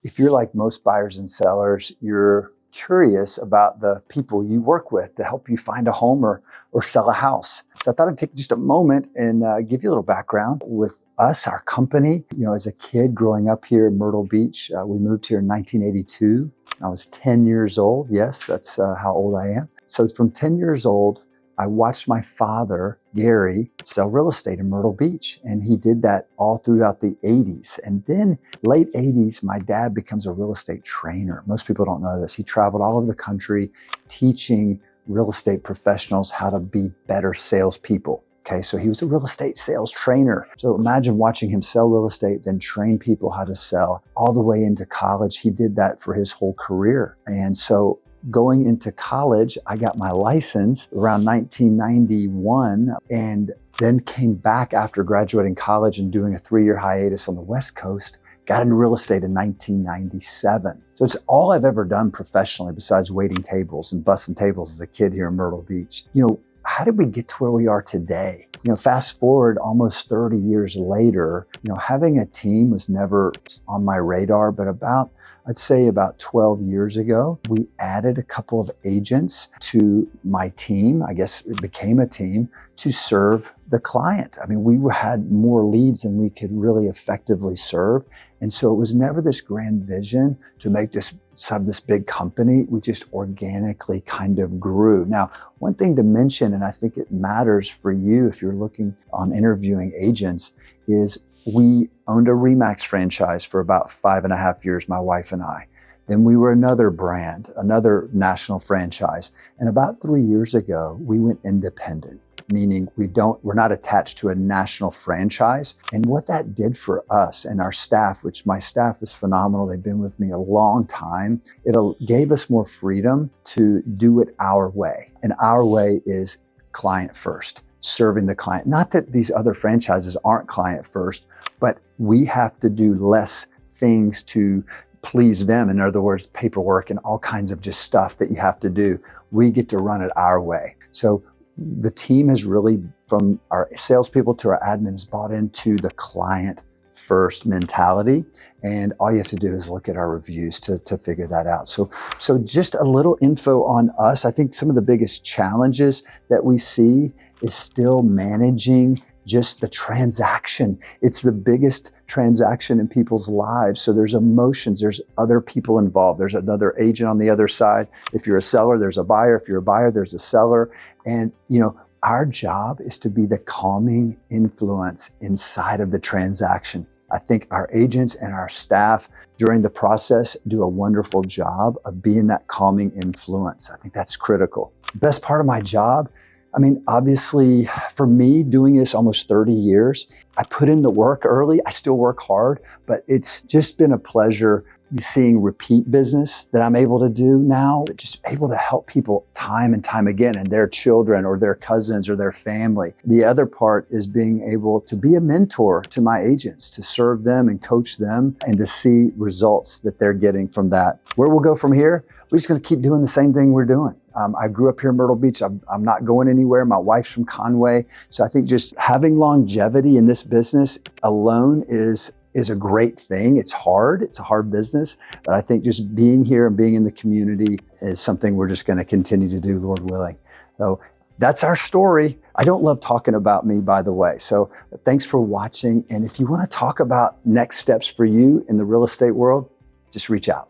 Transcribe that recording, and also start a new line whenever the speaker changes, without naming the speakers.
If you're like most buyers and sellers, you're curious about the people you work with to help you find a home or sell a house. So I thought I'd take just a moment and give you a little background with us, our company. You know, as a kid growing up here in Myrtle Beach, we moved here in 1982. I was 10 years old. Yes, that's how old I am. So from 10 years old, I watched my father, Gary, sell real estate in Myrtle Beach. And he did that all throughout the 80s. And then late 80s, my dad becomes a real estate trainer. Most people don't know this. He traveled all over the country teaching real estate professionals how to be better salespeople. Okay, so he was a real estate sales trainer. So imagine watching him sell real estate, then train people how to sell all the way into college. He did that for his whole career. And so going into college, I got my license around 1991 and then came back after graduating college and doing a 3-year hiatus on the West Coast, got into real estate in 1997. So it's all I've ever done professionally besides waiting tables and bussing tables as a kid here in Myrtle Beach. You know, how did we get to where we are today? You know, fast forward almost 30 years later, you know, having a team was never on my radar, but I'd say about 12 years ago, we added a couple of agents to my team. I guess it became a team to serve the client. I mean, we had more leads than we could really effectively serve. And so it was never this grand vision to make this big company. We just organically kind of grew. Now, one thing to mention, and I think it matters for you if you're looking on interviewing agents, is we owned a Remax franchise for about 5.5 years, my wife and I. Then we were another brand, another national franchise. And about 3 years ago, we went independent, meaning we're not attached to a national franchise. And what that did for us and our staff, which my staff is phenomenal, they've been with me a long time, it gave us more freedom to do it our way. And our way is client first, serving the client. Not that these other franchises aren't client first, but we have to do less things to please them. In other words, paperwork and all kinds of just stuff that you have to do. We get to run it our way. So the team has really, from our salespeople to our admin, has bought into the client first mentality. And all you have to do is look at our reviews to figure that out. So just a little info on us. I think some of the biggest challenges that we see is still managing just the transaction. It's the biggest transaction in people's lives. So there's emotions, there's other people involved. There's another agent on the other side. If you're a seller, there's a buyer. If you're a buyer, there's a seller. And, you know, our job is to be the calming influence inside of the transaction. I think our agents and our staff during the process do a wonderful job of being that calming influence. I think that's critical. Best part of my job, I mean, obviously for me doing this almost 30 years, I put in the work early. I still work hard, but it's just been a pleasure seeing repeat business that I'm able to do now, just able to help people time and time again and their children or their cousins or their family. The other part is being able to be a mentor to my agents, to serve them and coach them and to see results that they're getting from that. Where we'll go from here, we're just going to keep doing the same thing we're doing. I grew up here in Myrtle Beach. I'm not going anywhere. My wife's from Conway. So I think just having longevity in this business alone is a great thing. It's hard. It's a hard business. But I think just being here and being in the community is something we're just going to continue to do, Lord willing. So that's our story. I don't love talking about me, by the way. So thanks for watching. And if you want to talk about next steps for you in the real estate world, just reach out.